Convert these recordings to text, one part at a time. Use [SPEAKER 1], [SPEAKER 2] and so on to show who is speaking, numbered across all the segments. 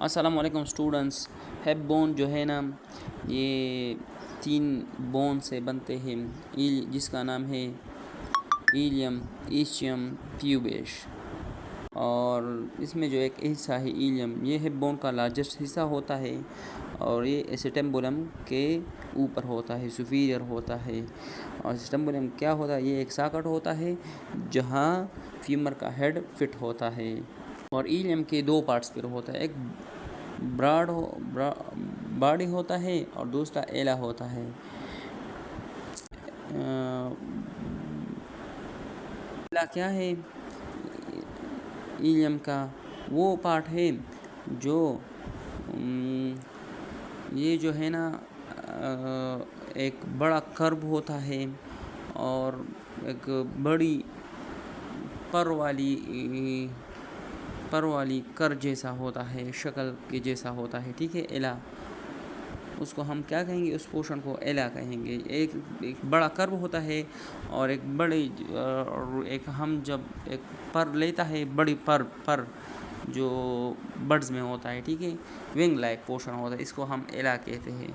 [SPEAKER 1] السلام علیکم students. Heap bone جو ہے نا یہ 3 بون سے بنتے ہیں جس کا نام ہے ایلیم، ایشیم، پیوبیش. اور اس میں جو ایک حصہ ہے ایلیم، یہ ہیپ بون کا لارجسٹ حصہ ہوتا ہے اور یہ اسٹیمبولم کے اوپر ہوتا ہے، سپیریئر ہوتا ہے. اور اسٹیمبولم کیا ہوتا ہے؟ یہ ایک ساکٹ ہوتا ہے جہاں فیمر کا ہیڈ فٹ ہوتا ہے. اور ایلیم کے 2 پارٹس پر ہوتا ہے، ایک باڈی ہوتا ہے اور دوسرا ایلا ہوتا ہے. ایلا کیا ہے؟ ایلیم کا وہ پارٹ ہے جو یہ جو ہے نا ایک بڑا کرب ہوتا ہے اور ایک بڑی پر والی کر جیسا ہوتا ہے، شکل کے جیسا ہوتا ہے. ٹھیک ہے، ایلا اس کو ہم کیا کہیں گے؟ اس پورشن کو ایلا کہیں گے. ایک بڑا کرب ہوتا ہے اور ایک ہم جب ایک پر لیتا ہے، بڑی پر جو برڈز میں ہوتا ہے. ٹھیک ہے، ونگ لائک پورشن ہوتا ہے، اس کو ہم ایلا کہتے ہیں.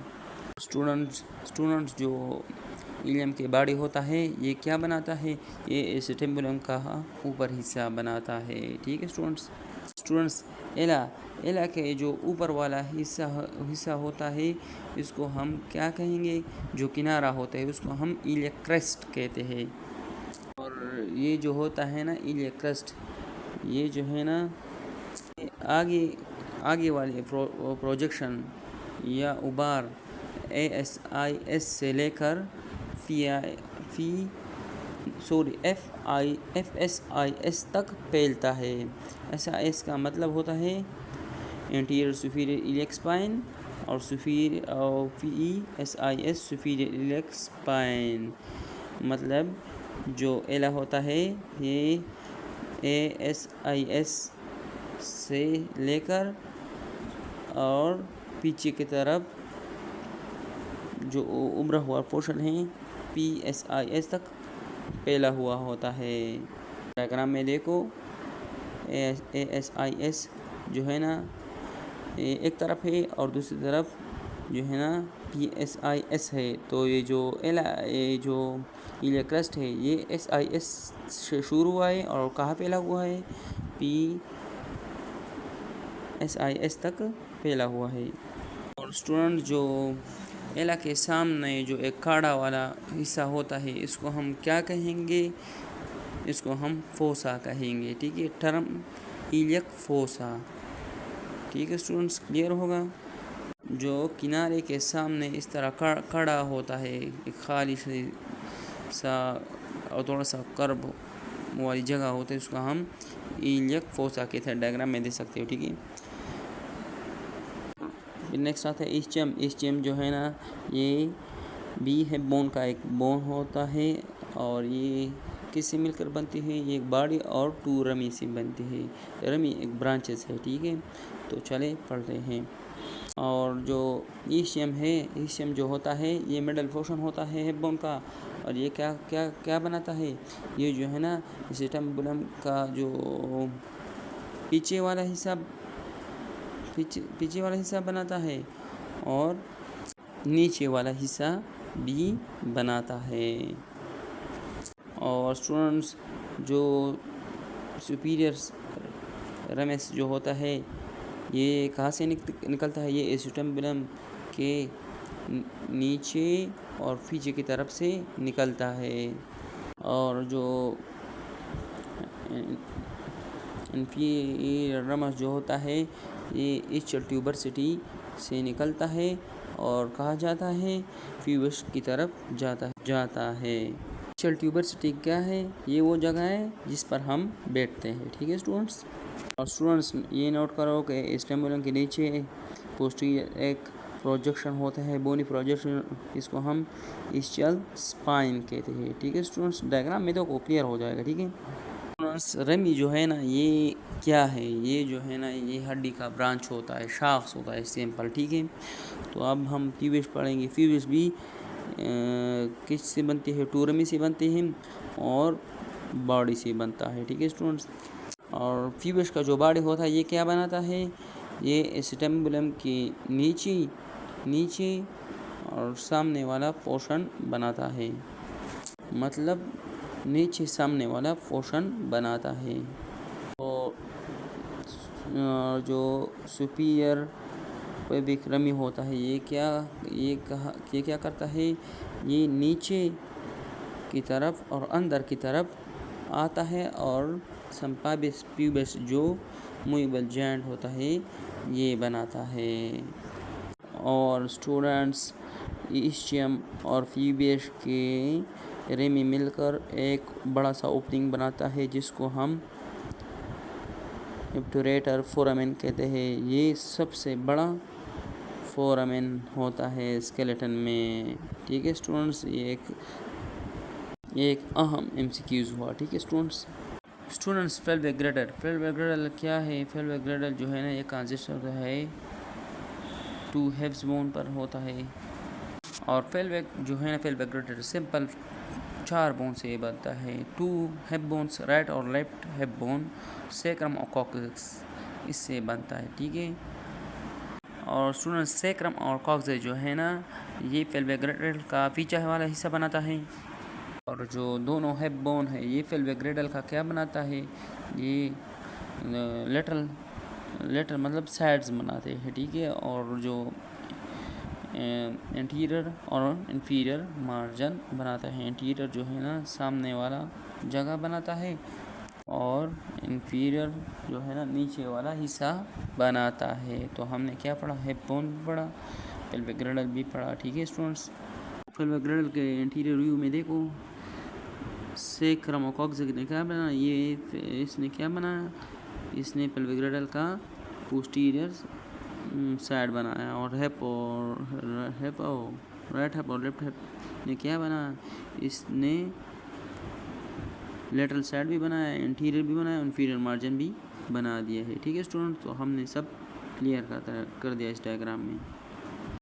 [SPEAKER 1] اسٹوڈنٹس جو ایلیم کے باڈی ہوتا ہے یہ کیا بناتا ہے؟ یہ اسٹیمبولم کا اوپر حصہ بناتا ہے. ٹھیک ہے اسٹوڈنٹس. ایلا کے جو اوپر والا حصہ ہوتا ہے اس کو ہم کیا کہیں گے؟ جو کنارہ ہوتا ہے اس کو ہم ایلیک کریسٹ کہتے ہیں. اور یہ جو ہوتا ہے نا ایلیک کریسٹ، یہ جو ہے نا آگے والے پروجیکشن یا ابار ASIS سے لے کر FSIS تک پھیلتا ہے. SIS کا مطلب ہوتا ہے انٹیریئر سپیریئر ایلیک اسپائن اور PESIS سپیریئر ایلیک اسپائن. مطلب جو ایلا ہوتا ہے یہ ASIS سے لے کر اور پیچھے کی طرف جو ابھرا ہوا پورشن ہے PSIS تک پھیلا ہوا ہوتا ہے. ڈائیگرام میں دیکھو ASIS جو ہے نا ایک طرف ہے اور دوسری طرف جو ہے نا PSIS ہے. تو یہ جو ایلیک کریسٹ ہے یہ SIS سے شروع ہوا ہے اور کہاں پھیلا ہوا ہے؟ PSIS تک پھیلا ہوا ہے. اور اسٹوڈنٹ جو ایلا کے سامنے جو ایک کھاڑا والا حصہ ہوتا ہے اس کو ہم کیا کہیں گے؟ اس کو ہم فوسا کہیں گے. ٹھیک ہے، ٹرم ایلیک فوسا. ٹھیک ہے اسٹوڈنٹس، کلیئر ہوگا. جو کنارے کے سامنے اس طرح کھڑا ہوتا ہے، ایک خالی سا اور تھوڑا سا کرب والی جگہ ہوتی ہے، اس کو ہم ایلیک فوسا کہتے ہیں. ڈائیگرام میں دے سکتے ہو. ٹھیک ہے، نیکسٹ آتا ہے ایشیم جو ہے نا یہ بھی ہیپ بون کا ایک بون ہوتا ہے اور یہ کس سے مل کر بنتی ہے؟ یہ ایک باڈی اور 2 رمی سے بنتی ہے. رمی ایک برانچز ہے. ٹھیک ہے، تو چلے پڑھتے ہیں. اور جو ایشیم جو ہوتا ہے یہ مڈل پورشن ہوتا ہے ہیپ بون کا. اور یہ کیا بناتا ہے؟ یہ جو ہے نا اسٹیمبولم کا جو پیچھے والا حصہ بناتا ہے اور نیچے والا حصہ بھی بناتا ہے. اور اسٹوڈنٹس جو سپیریئر رمیس جو ہوتا ہے یہ کہاں سے نکلتا ہے؟ یہ اسٹیمبولم کے نیچے اور پیچھے کی طرف سے نکلتا ہے. اور جو انفیریئر رمس جو ہوتا ہے یہ ایسچل ٹیوبرسٹی سے نکلتا ہے اور کہا جاتا ہے پیوبس کی طرف جاتا ہے. ایسچل ٹیوبرسٹی کیا ہے؟ یہ وہ جگہ ہے جس پر ہم بیٹھتے ہیں. ٹھیک ہے اسٹوڈنٹس. اور اسٹوڈنٹس یہ نوٹ کرو کہ اسٹیمبولم کے نیچے پوسٹیریئر ایک پروجیکشن ہوتا ہے، بونی پروجیکشن، اس کو ہم ایسچل اسپائن کہتے ہیں. ٹھیک ہے اسٹوڈنٹس، ڈائیگرام میں تو کلیئر ہو جائے گا. ٹھیک ہے اسٹوڈنٹس، رمی جو ہے نا یہ کیا ہے؟ یہ جو ہے نا یہ ہڈی کا برانچ ہوتا ہے، شاخص ہوتا ہے سمپل. ٹھیک ہے، تو اب ہم پیوبس پڑھیں گے. پیوبس بھی کس سے بنتی ہے؟ 2 رمی سے بنتی ہے اور باڈی سے بنتا ہے. ٹھیک ہے اسٹوڈنٹس. اور پیوبس کا جو باڈی ہوتا ہے یہ کیا بناتا ہے؟ یہ اسٹیمبولم کے نیچے اور سامنے والا پورشن بناتا ہے، مطلب نیچے سامنے والا پورشن بناتا ہے۔ اور جو سپیریئر پیوبک رمی ہوتا ہے یہ کیا کرتا ہے، یہ نیچے کی طرف اور اندر کی طرف آتا ہے، اور سمپابس پیوبس جو موویبل جوائنٹ ہوتا ہے یہ بناتا ہے۔ اور اسٹوڈنٹس اسچیم اور پیوبس کے ریمی مل کر ایک بڑا سا اوپننگ بناتا ہے جس کو ہم ابٹوریٹر فورامن کہتے ہیں۔ یہ سب سے بڑا فورامن ہوتا ہے اسکیلیٹن میں، ٹھیک ہے اسٹوڈنٹس۔ یہ ایک اہم MCQs ہوا، ٹھیک ہے اسٹوڈنٹس۔ پیلوک گریڈل کیا ہے؟ پیلوک گریڈل جو ہے نا یہ کنسسٹ ہوتا ہے 2 ہپس بون پر ہوتا ہے، اور پیلوک جو ہے نا پیلوک گریڈل سمپل 4 بون سے بنتا ہے۔ 2 ہپ بونس، رائٹ اور لیفٹ ہپ بون، سیکرم اور کوکسیکس اس سے بنتا ہے، ٹھیک ہے۔ اور اسٹوڈنٹ سیکرم اور کوکسیکس جو ہے نا یہ پیلوک گریڈل کا پیچھے والا حصہ بناتا ہے، اور جو دونوں ہپ بون ہے یہ پیلوک گریڈل کا کیا بناتا ہے، یہ لیٹرل مطلب سائڈز بناتے ہیں، ٹھیک ہے۔ اور جو انٹیریئر اور انفیریئر مارجن بناتا ہے، انٹیریئر جو ہے نا سامنے والا جگہ بناتا ہے، اور انفیریئر جو ہے نا نیچے والا حصہ بناتا ہے۔ تو ہم نے کیا پڑھا، ہپ بون بھی پڑھا، پیلوک گریڈل بھی پڑھا، ٹھیک ہے اسٹوڈنٹس۔ پیلوک گریڈل کے انٹیریئر ویو میں دیکھو، سیکرم اور کوکسیکس نے کیا بنایا، اس نے کیا بنایا، اس نے پیلوک گریڈل کا پوسٹیریئر سائڈ بنایا، اور رائٹ ہپ اور لیفٹ ہپ نے کیا بنایا، اس نے لیٹرل سائڈ بھی بنایا، انٹیریئر بھی بنایا، انفیریئر مارجن بھی بنا دیا ہے، ٹھیک ہے اسٹوڈنٹ۔ تو ہم نے سب کلیئر کر دیا اس ڈائیگرام میں۔